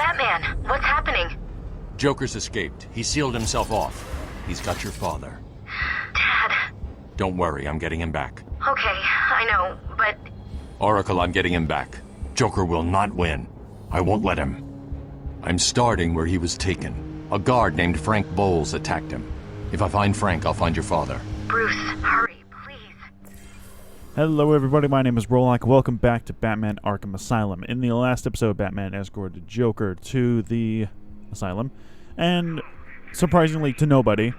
Batman, what's happening? Joker's escaped. He sealed himself off. He's got your father. Dad. Don't worry, I'm getting him back. Okay, I know, but... Oracle, I'm getting him back. Joker will not win. I won't let him. I'm starting where he was taken. A guard named Frank Bowles attacked him. If I find Frank, I'll find your father. Bruce, hurry, please. Hello everybody, my name is Rolak. Welcome back to Batman Arkham Asylum. In the last episode, Batman escorted Joker to the asylum, and surprisingly to nobody,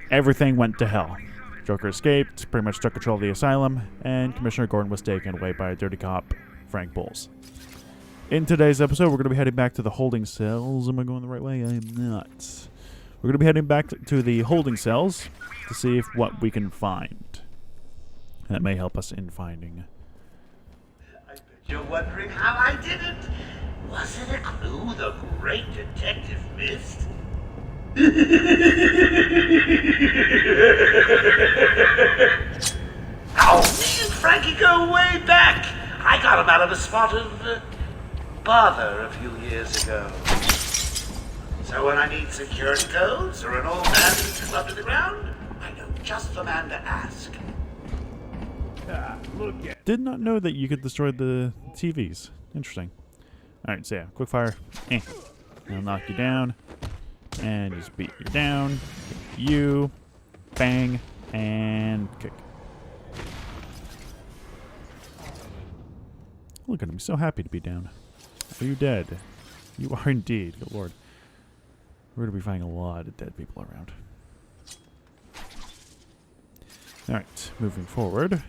everything went to hell. Joker escaped, pretty much took control of the asylum, and Commissioner Gordon was taken away by a dirty cop, Frank Bowles. In today's episode, we're going to be heading back to the holding cells. Am I going the right way? I am not. We're going to be heading back to the holding cells to see if what we can find. That may help us in finding. I bet you're wondering how I did it. Was it a clue the great detective missed? Oh, me and Frankie go way back. I got him out of a spot of bother a few years ago. So when I need security codes or an old man who's clubbed to the ground, I know just the man to ask. Did not know that you could destroy the TVs. Interesting. Alright, so yeah, quick fire. I'll knock you down. And just beat you down. Kick you. Bang. And kick. Look at him, he's so happy to be down. Are you dead? You are indeed. Good lord. We're going to be finding a lot of dead people around. Alright, moving forward.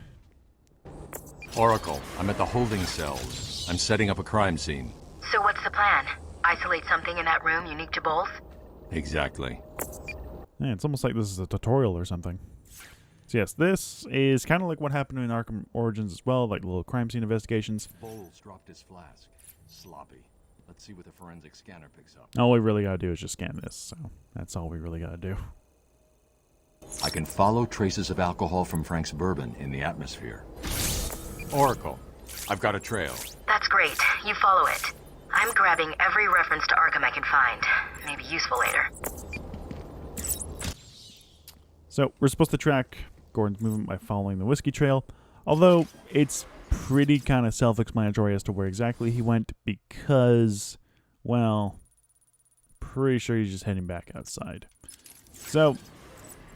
Oracle, I'm at the holding cells. I'm setting up a crime scene. So what's the plan? Isolate something in that room unique to Bowles? Exactly. Yeah, it's almost like this is a tutorial or something. So yes, this is kind of like what happened in Arkham Origins as well, like little crime scene investigations. Bowles dropped his flask. Sloppy. Let's see what the forensic scanner picks up. All we really gotta do is just scan this, so that's all we really gotta do. I can follow traces of alcohol from Frank's bourbon in the atmosphere. Oracle, I've got a trail. That's great. You follow it. I'm grabbing every reference to Arkham I can find. Maybe useful later. So we're supposed to track Gordon's movement by following the whiskey trail, although it's pretty kind of self-explanatory as to where exactly he went because, well, pretty sure he's just heading back outside. So,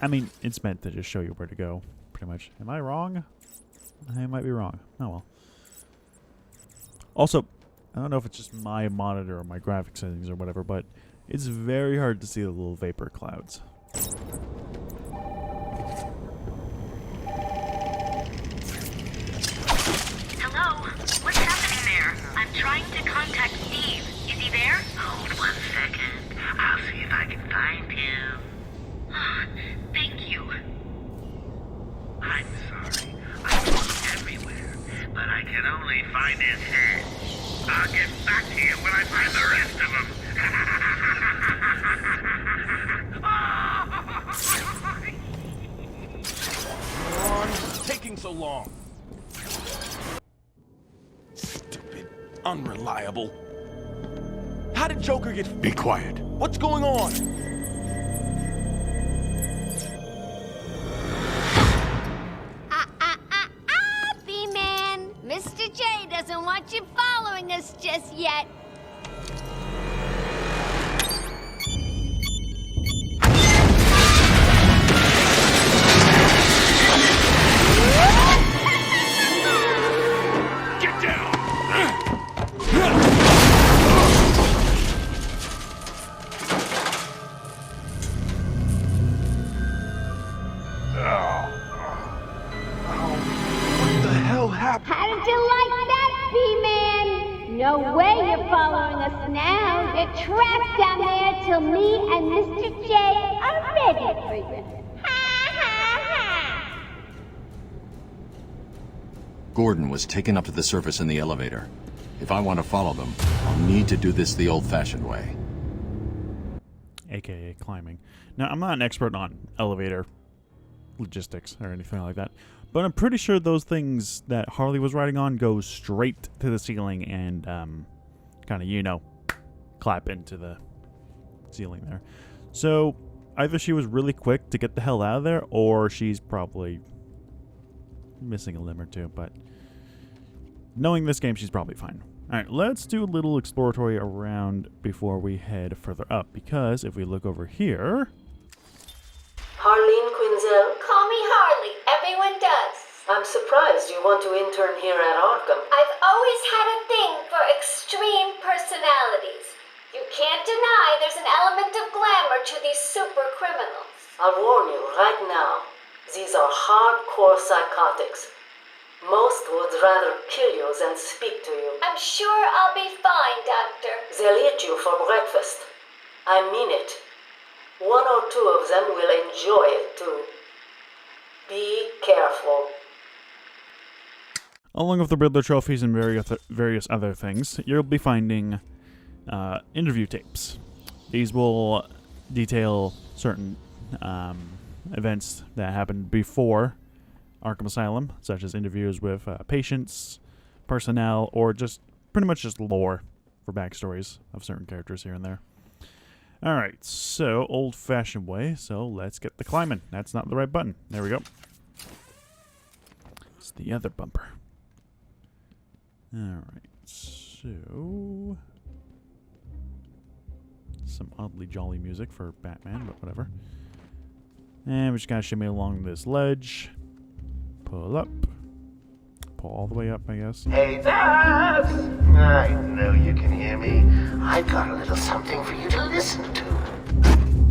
I mean, it's meant to just show you where to go, pretty much. Am I wrong? I might be wrong. Oh well. Also, I don't know if it's just my monitor or my graphic settings or whatever, but it's very hard to see the little vapor clouds. Hello? What's happening there? I'm trying to contact Steve. Is he there? Hold 1 second. I'll see if I can find him. Thank you. I'm sorry. I looked everywhere, but I can only find his head. I'll get back to you when I find the rest of them. What's taking so long? Stupid, unreliable. How did Joker get... Be quiet. What's going on? B-Man! Mr. J doesn't want you following us just yet. Get down! What the hell happened? How did you like that, B-Man? No way you're following us now. You're trapped down there till me and Mr. J are ready for you. Ha ha ha! Gordon was taken up to the surface in the elevator. If I want to follow them, I'll need to do this the old-fashioned way. AKA climbing. Now, I'm not an expert on elevator logistics or anything like that, but I'm pretty sure those things that Harley was riding on go straight to the ceiling and kind of, you know, clap into the ceiling there. So either she was really quick to get the hell out of there, or she's probably missing a limb or two. But knowing this game, she's probably fine. Alright, let's do a little exploratory around before we head further up, because if we look over here... Harleen Quinzel? Call me Harley. Everyone does. I'm surprised you want to intern here at Arkham. I've always had a thing for extreme personalities. You can't deny there's an element of glamour to these super criminals. I'll warn you right now, these are hardcore psychotics. Most would rather kill you than speak to you. I'm sure I'll be fine, Doctor. They'll eat you for breakfast. I mean it. 1 or 2 of them will enjoy it too. Be careful. Along with the Riddler trophies and various other things, you'll be finding interview tapes. These will detail certain events that happened before Arkham Asylum, such as interviews with patients, personnel, or just pretty much just lore for backstories of certain characters here and there. Alright, so old-fashioned way, so let's get the climbing. That's not the right button. There we go. It's the other bumper. Alright, so... some oddly jolly music for Batman, but whatever. And we just gotta shimmy along this ledge. Pull up. Pull all the way up, I guess. Hey, Dad! I know you can hear me. I've got a little something for you to listen to.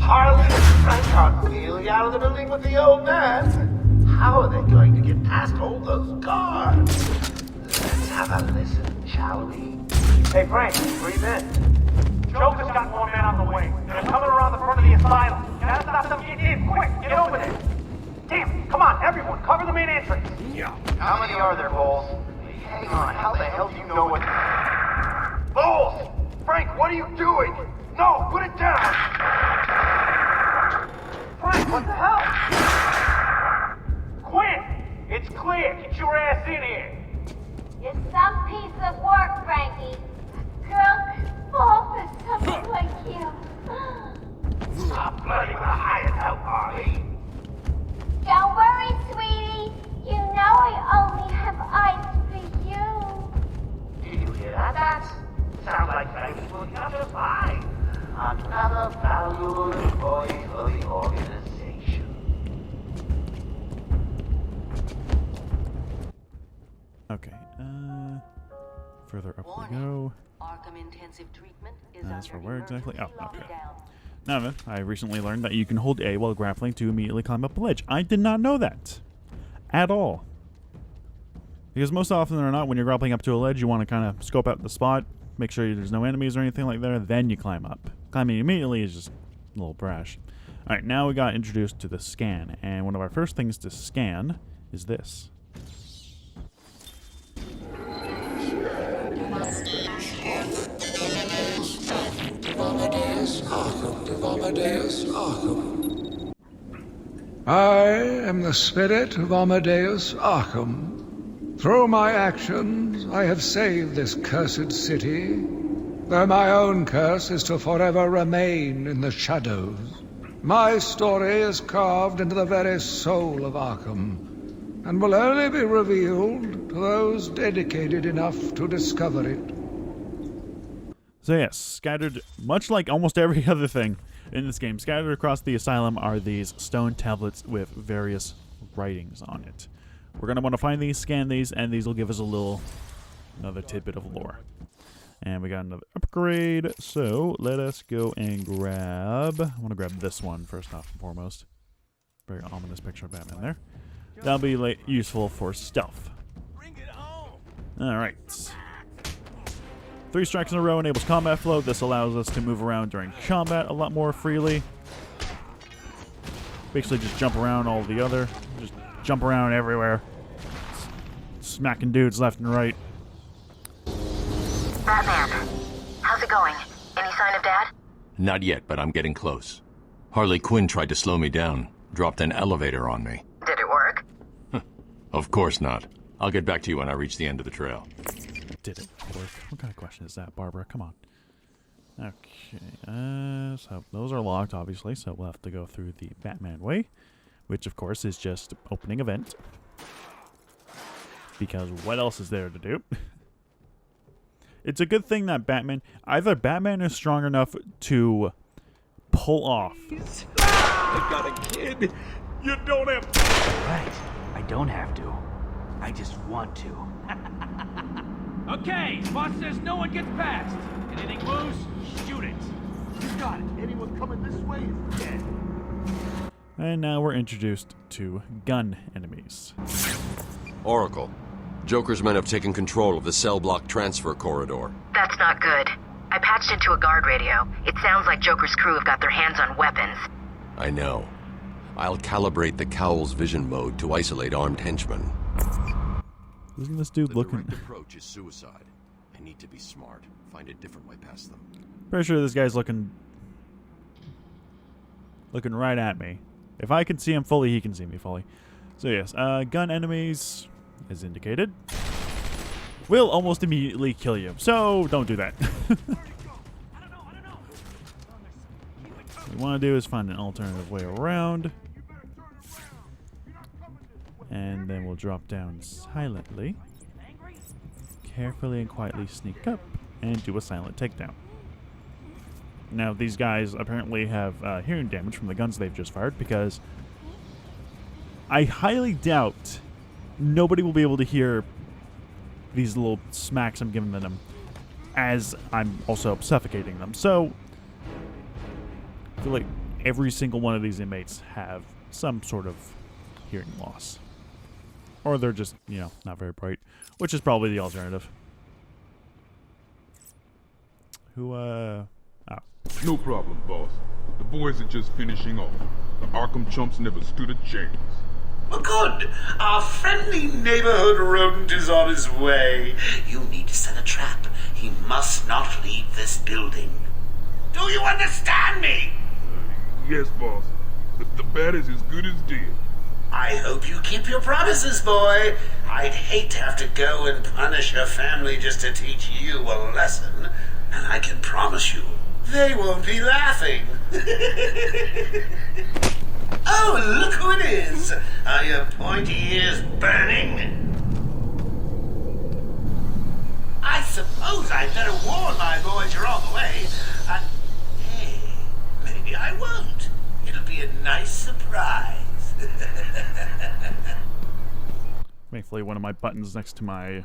Harley and Frank aren't really out of the building with the old man. How are they going to get past all those guards? Let's have a listen, shall we? Hey, Frank, breathe in. Joker's got more men on the way. They're coming around the front of the asylum. You gotta stop them. Get in, quick! Get over there! Damn, come on, everyone, cover the main entrance. Yeah. How many are there, Bowles? Hang on, how the hell do you know what... Bowles! Frank, what are you doing? No, put it down! Frank, what the hell? Quinn, it's clear. Get your ass in here. It's some piece of work, Frankie. Girl could fall for someone like you. Stop bloody with a hired help, Harley. Don't worry, sweetie. You know I only have eyes for you. Did you hear that? Sounds like Frankie's looking out just fine. Another valuable employee for the organization. Okay, further up we go. Arkham intensive treatment is As for under where exactly? Oh, emergency up here. lockdown. Now then, I recently learned that you can hold A while grappling to immediately climb up a ledge. I did not know that. At all. Because most often than not, when you're grappling up to a ledge, you want to kind of scope out the spot, make sure there's no enemies or anything like that, then you climb up. Climbing immediately is just a little brash. Alright, now we got introduced to the scan, and one of our first things to scan is this. I am the spirit of Amadeus Arkham. Through my actions, I have saved this cursed city, though my own curse is to forever remain in the shadows. My story is carved into the very soul of Arkham, and will only be revealed to those dedicated enough to discover it. So yes, scattered, much like almost every other thing in this game, scattered across the asylum are these stone tablets with various writings on it. We're going to want to find these, scan these, and these will give us another tidbit of lore. And we got another upgrade, so let us go and grab... I want to grab this one first off and foremost. Very ominous picture of Batman there. That'll be useful for stealth. Alright. 3 strikes in a row enables combat flow. This allows us to move around during combat a lot more freely. Basically just jump around just jump around everywhere. Smacking dudes left and right. Batman, how's it going? Any sign of Dad? Not yet, but I'm getting close. Harley Quinn tried to slow me down, dropped an elevator on me. Did it work? Of course not. I'll get back to you when I reach the end of the trail. Did it work? What kind of question is that, Barbara? Come on. Okay, so those are locked, obviously, so we'll have to go through the Batman way, which, of course, is just opening a vent. Because what else is there to do? It's a good thing that either Batman is strong enough to pull off. I got a kid. You don't have to. Right. I don't have to. I just want to. Okay, boss says no one gets past. Anything moves, shoot it. You got it. Anyone coming this way is dead. And now we're introduced to gun enemies. Oracle. Joker's men have taken control of the cell block transfer corridor. That's not good. I patched into a guard radio. It sounds like Joker's crew have got their hands on weapons. I know. I'll calibrate the Cowl's vision mode to isolate armed henchmen. Isn't this dude The looking... direct approach is suicide. I need to be smart. Find a different way past them. Pretty sure this guy's looking right at me. If I can see him fully, he can see me fully. So yes, gun enemies, as indicated, will almost immediately kill you. So don't do that. What we want to do is find an alternative way around. And then we'll drop down silently. Carefully and quietly sneak up and do a silent takedown. Now, these guys apparently have hearing damage from the guns they've just fired, because I highly doubt nobody will be able to hear these little smacks I'm giving them as I'm also suffocating them. So, I feel like every single one of these inmates have some sort of hearing loss. Or they're just, you know, not very bright, which is probably the alternative. No problem, boss. The boys are just finishing off. The Arkham chumps never stood a chance. Well, good. Our friendly neighborhood rodent is on his way. You need to set a trap. He must not leave this building. Do you understand me? Yes, boss. The bat is as good as dead. I hope you keep your promises, boy. I'd hate to have to go and punish your family just to teach you a lesson. And I can promise you, they won't be laughing. Oh, look who it is. Are your pointy ears burning? I suppose I'd better warn my boys you're on the way. Hey, maybe I won't. It'll be a nice surprise. Thankfully, one of my buttons next to my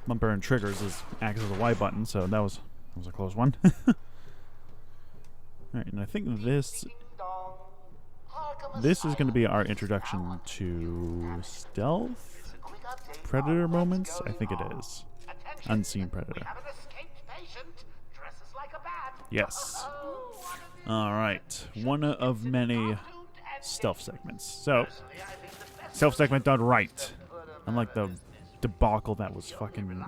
bumper and triggers acts as a Y button, so that was a close one. Alright, and I think this is going to be our introduction to stealth predator moments. I think it is. Unseen predator. Yes. Alright, one of many stealth segments. So, stealth segment done right. Unlike the debacle that was fucking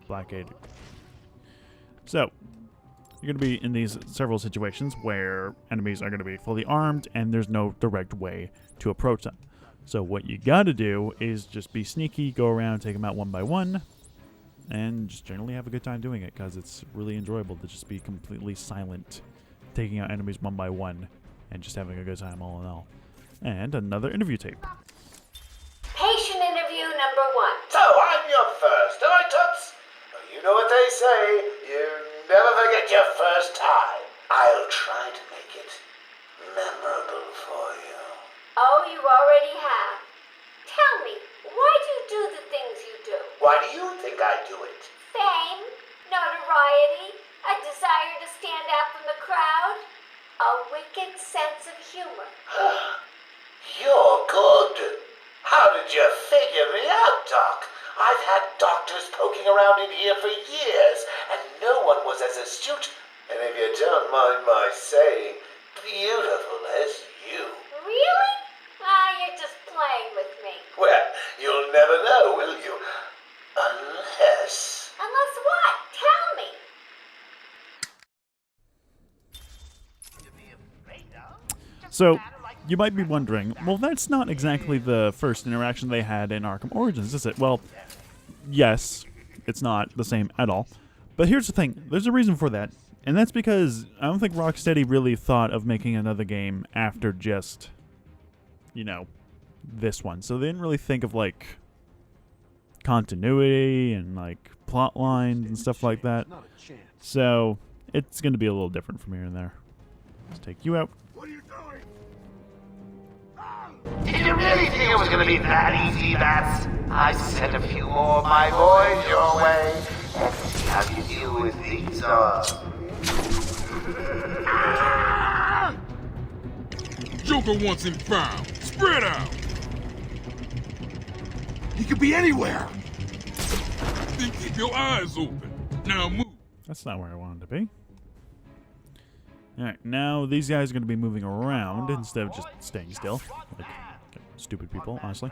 Blackade. So, you're going to be in these several situations where enemies are going to be fully armed and there's no direct way to approach them. So what you got to do is just be sneaky, go around, take them out one by one, and just generally have a good time doing it, because it's really enjoyable to just be completely silent, taking out enemies one by one, and just having a good time all in all. And another interview tape. Patient interview number 1. So, I'm your first, am I, Toots? Well, you know what they say, you never forget your first time. I'll try to make it memorable for you. Oh, you already have. Tell me, why do you do the things you do? Why do you think I do it? Fame? Notoriety? A desire to stand out from the crowd? A wicked sense of humor? You're good. How did you figure me out, Doc? I've had doctors poking around in here for years, and no one was as astute, and if you don't mind my saying, beautiful as you. Really? You're just playing with me. Well, you'll never know, will you? Unless... Unless what? Tell me. So, you might be wondering, well, that's not exactly the first interaction they had in Arkham Origins, is it? Well, yes, it's not the same at all. But here's the thing. There's a reason for that. And that's because I don't think Rocksteady really thought of making another game after just, you know, this one. So they didn't really think of, like, continuity and, like, plot lines and stuff like that. So it's going to be a little different from here and there. Let's take you out. Did you really think it was going to be that easy, Bats? I sent a few more of my boys your way. Let's see how you deal with these Joker wants him found. Spread out. He could be anywhere. Then keep your eyes open. Now move. That's not where I wanted to be. Alright, now these guys are going to be moving around instead of just staying still. Like stupid people, honestly.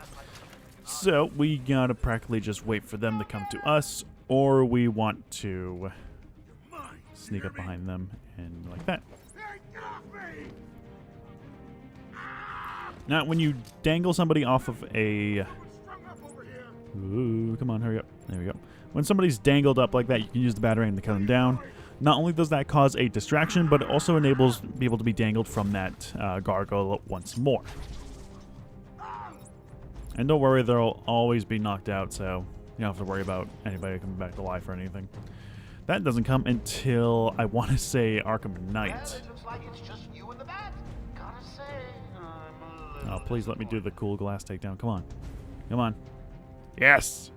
So, we gotta practically just wait for them to come to us, or we want to sneak up behind them and like that. Now, when you dangle somebody off of a... Ooh, come on, hurry up. There we go. When somebody's dangled up like that, you can use the batarang to cut them down. Not only does that cause a distraction, but it also enables people to be dangled from that gargoyle once more. And don't worry, they'll always be knocked out, so you don't have to worry about anybody coming back to life or anything. That doesn't come until, I want to say, Arkham Knight. Oh, please let me do the cool glass takedown. Come on. Come on. Yes!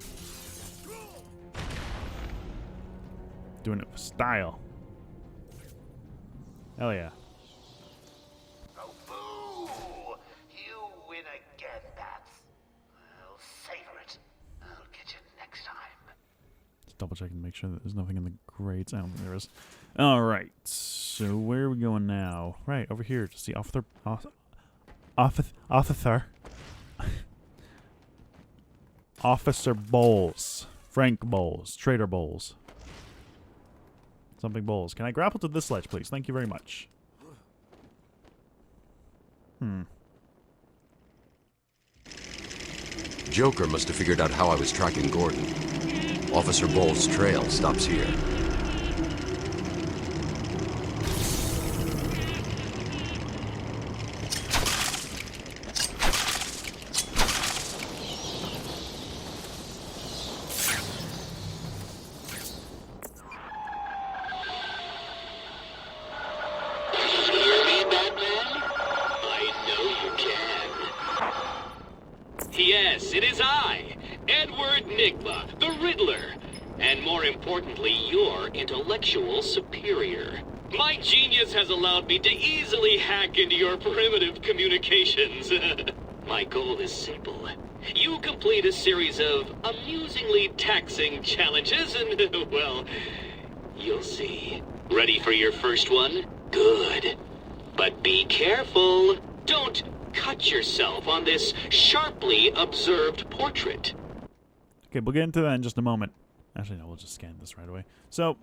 Doing it with style. Hell yeah. Oh, boo! You win again, Bats. I'll savor it. I'll get you next time. Just double checking to make sure that there's nothing in the grates. I don't think there is. Alright, so where are we going now? Right, over here to see Officer... Officer Bowles. Frank Bowles. Trader Bowles. Something Bowles. Can I grapple to this ledge, please? Thank you very much. Joker must have figured out how I was tracking Gordon. Officer Bowles' trail stops here. Yes, it is I, Edward Nigma, the Riddler, and more importantly, your intellectual superior. My genius has allowed me to easily hack into your primitive communications. My goal is simple. You complete a series of amusingly taxing challenges and, well, you'll see. Ready for your first one? Good. But be careful. Don't cut yourself on this sharply observed portrait. Okay, we'll get into that in just a moment. Actually, no, we'll just scan this right away. So,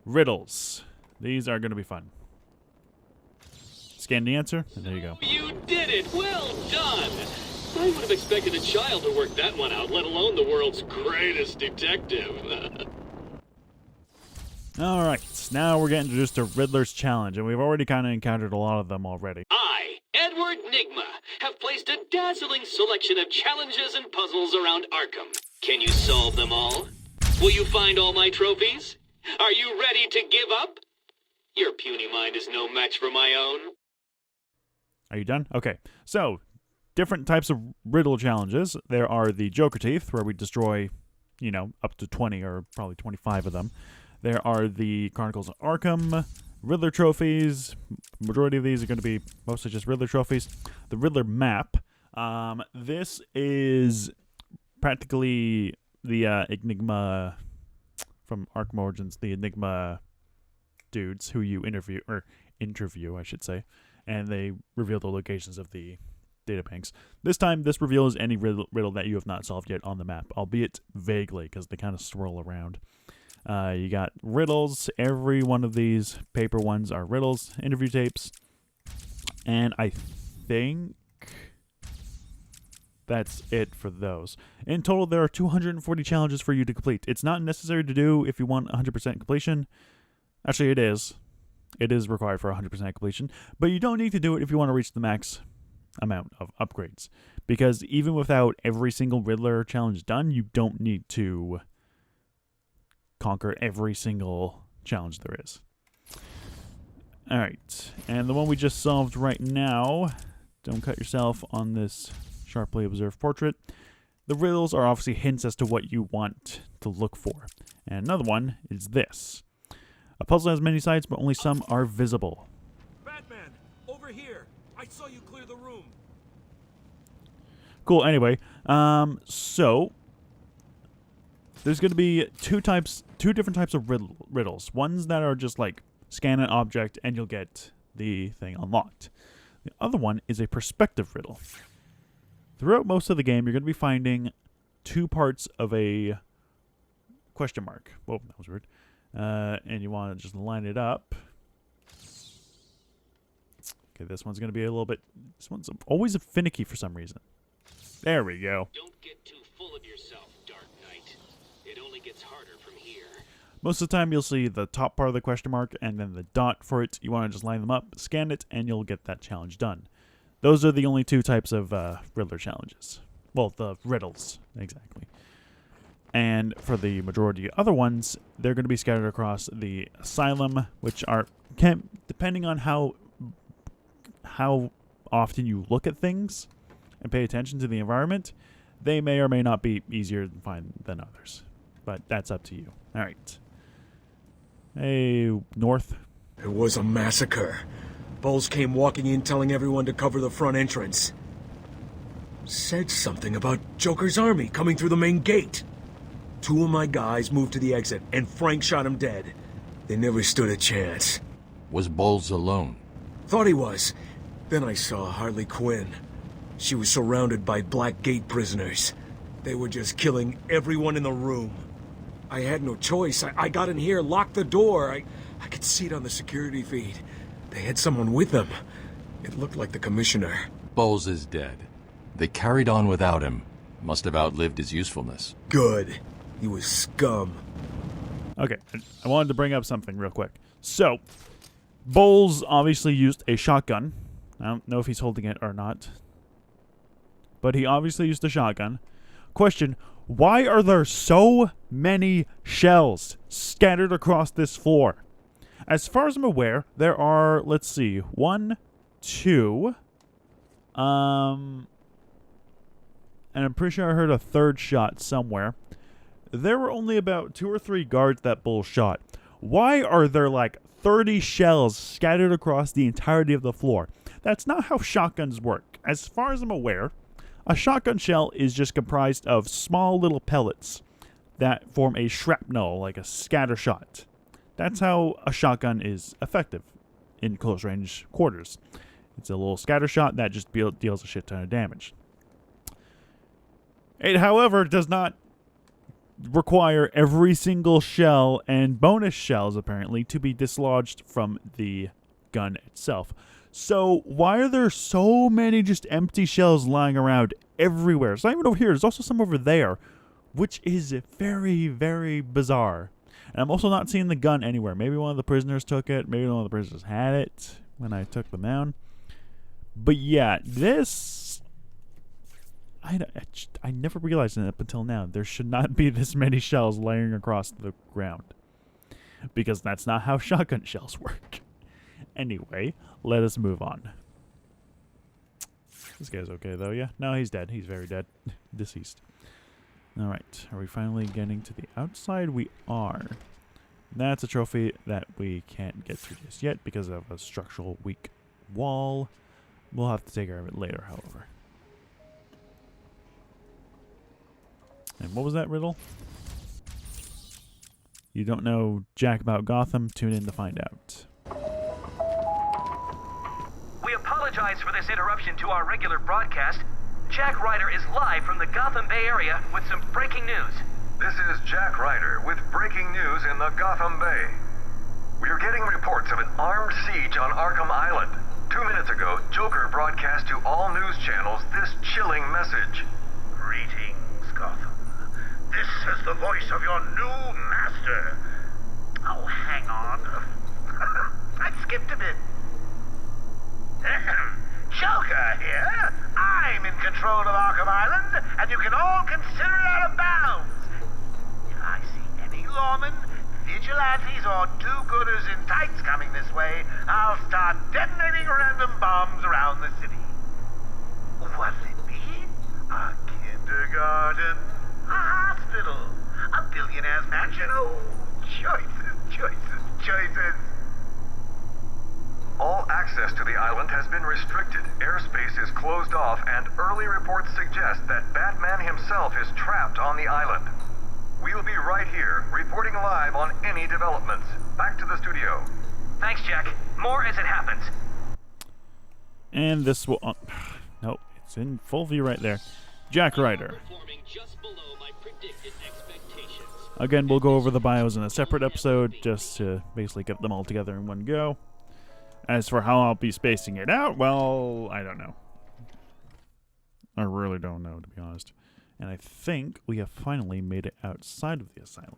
riddles. These are going to be fun. Scan the answer, and there you go. You did it! Well done! I would have expected a child to work that one out, let alone the world's greatest detective. Alright, now we're getting introduced to Riddler's Challenge, and we've already kind of encountered a lot of them already. I, Edward Nigma, have placed a dazzling selection of challenges and puzzles around Arkham. Can you solve them all? Will you find all my trophies? Are you ready to give up? Your puny mind is no match for my own. Are you done? Okay, so, different types of riddle challenges. There are the Joker Teeth, where we destroy, you know, up to 20 or probably 25 of them. There are the Chronicles of Arkham, Riddler trophies. Majority of these are going to be mostly just Riddler trophies. The Riddler map. This is practically the Enigma from Arkham Origins, the Enigma dudes who you interview, I should say, and they reveal the locations of the databanks. This time, this reveals any riddle that you have not solved yet on the map, albeit vaguely, because they kind of swirl around. You got riddles. Every one of these paper ones are riddles, interview tapes, and I think That's it for those. In total, there are 240 challenges for you to complete. It's not necessary to do if you want 100% completion. Actually, it is. It is required for 100% completion. But you don't need to do it if you want to reach the max amount of upgrades. Because even without every single Riddler challenge done, you don't need to conquer every single challenge there is. Alright, and the one we just solved right now, don't cut yourself on this sharply observed portrait. The riddles are obviously hints as to what you want to look for. And another one is this. A puzzle has many sides, but only some are visible. Batman, over here. I saw you clear the room. Cool, anyway, so there's going to be two different types of riddles. Ones that are just like scan an object and you'll get the thing unlocked. The other one is a perspective riddle. Throughout most of the game, you're going to be finding two parts of a question mark. Whoa, that was weird. And you want to just line it up. Okay, this one's going to be a little bit... This one's always finicky for some reason. There we go. Don't get too full of yourself, Dark Knight. It only gets harder from here. Most of the time, you'll see the top part of the question mark and then the dot for it. You want to just line them up, scan it, and you'll get that challenge done. Those are the only two types of Riddler challenges. Well, the riddles, exactly. And for the majority of other ones, they're going to be scattered across the Asylum, which are, depending on how often you look at things and pay attention to the environment, they may or may not be easier to find than others. But that's up to you. All right. Hey, North. It was a massacre. Bowles came walking in telling everyone to cover the front entrance. Said something about Joker's army coming through the main gate. Two of my guys moved to the exit, and Frank shot him dead. They never stood a chance. Was Bowles alone? Thought he was. Then I saw Harley Quinn. She was surrounded by Black Gate prisoners. They were just killing everyone in the room. I had no choice. I got in here, locked the door. I could see it on the security feed. They had someone with them. It looked like the commissioner. Bowles is dead. They carried on without him. Must have outlived his usefulness. Good. He was scum. Okay, I wanted to bring up something real quick. So, Bowles obviously used a shotgun. I don't know if he's holding it or not. But he obviously used a shotgun. Question, why are there so many shells scattered across this floor? As far as I'm aware, there are, let's see, 1, 2, and I'm pretty sure I heard a third shot somewhere. There were only about 2 or 3 guards that Bowles shot. Why are there like 30 shells scattered across the entirety of the floor? That's not how shotguns work. As far as I'm aware, a shotgun shell is just comprised of small little pellets that form a shrapnel, like a scatter shot. That's how a shotgun is effective in close range quarters. It's a little scatter shot that just deals a shit ton of damage. It, however, does not require every single shell and bonus shells, apparently, to be dislodged from the gun itself. So why are there so many just empty shells lying around everywhere? It's not even over here. There's also some over there, which is very, very bizarre. And I'm also not seeing the gun anywhere. Maybe one of the prisoners took it. Maybe one of the prisoners had it when I took them down. But yeah, this... I never realized it up until now. There should not be this many shells laying across the ground. Because that's not how shotgun shells work. Anyway, let us move on. This guy's okay, though, yeah? No, he's dead. He's very dead. Deceased. Alright, are we finally getting to the outside? We are. That's a trophy that we can't get to just yet because of a structural weak wall. We'll have to take care of it later, however. And what was that riddle? You don't know jack about Gotham? Tune in to find out. We apologize for this interruption to our regular broadcast. Jack Ryder is live from the Gotham Bay Area with some breaking news. This is Jack Ryder with breaking news in the Gotham Bay. We are getting reports of an armed siege on Arkham Island. 2 minutes ago, Joker broadcast to all news channels this chilling message. as the voice of your new master. Oh, hang on. I skipped a bit. Joker here. I'm in control of Arkham Island, and you can all consider it out of bounds. If I see any lawmen, vigilantes, or do-gooders in tights coming this way, I'll start detonating random bombs around the city. What'll it be? A kindergarten? A hospital? A billionaire's mansion? Oh, choices, choices, choices. All access to the island has been restricted. Airspace is closed off, and early reports suggest that Batman himself is trapped on the island. We'll be right here, reporting live on any developments. Back to the studio. Thanks, Jack. More as it happens. And this will... nope, it's in full view right there. Jack Ryder. Again, we'll go over the bios in a separate episode, just to basically get them all together in one go. As for how I'll be spacing it out, well, I don't know. I really don't know, to be honest. And I think we have finally made it outside of the asylum.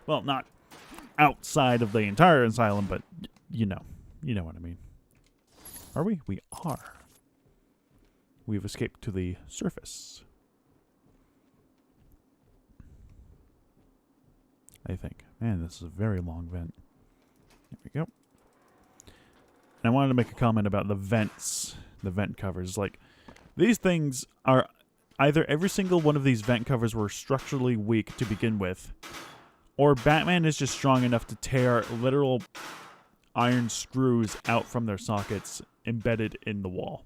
Well, not outside of the entire asylum, but you know what I mean. Are we? We are. We've escaped to the surface. I think. Man, this is a very long vent. There we go. And I wanted to make a comment about the vents, the vent covers. Like, these things are either every single one of these vent covers were structurally weak to begin with, or Batman is just strong enough to tear literal iron screws out from their sockets embedded in the wall.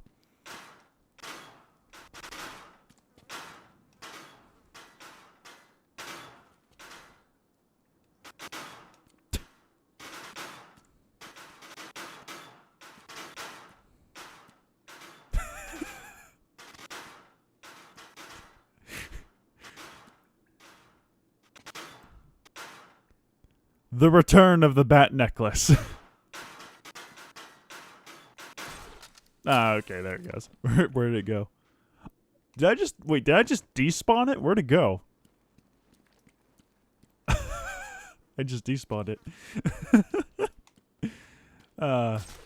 The return of the bat necklace. Okay, there it goes. Where did it go? Did I just despawn it? Where'd it go? I just despawned it.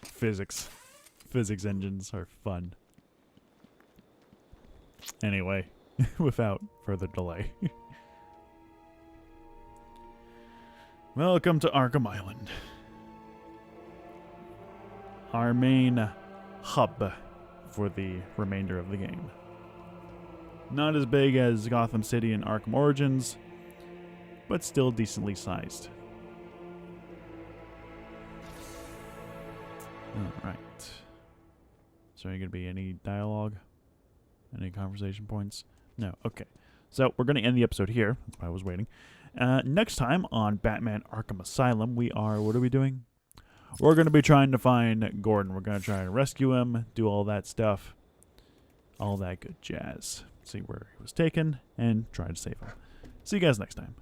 Physics. Physics engines are fun. Anyway, without further delay. Welcome to Arkham Island. Our main hub for the remainder of the game. Not as big as Gotham City and Arkham Origins, but still decently sized. Alright. Is there going to be any dialogue? Any conversation points? No. Okay. So we're going to end the episode here. That's why I was waiting. Next time on Batman Arkham Asylum, we are... What are we doing? We're going to be trying to find Gordon. We're going to try and rescue him, do all that stuff. All that good jazz. See where he was taken, and try to save him. See you guys next time.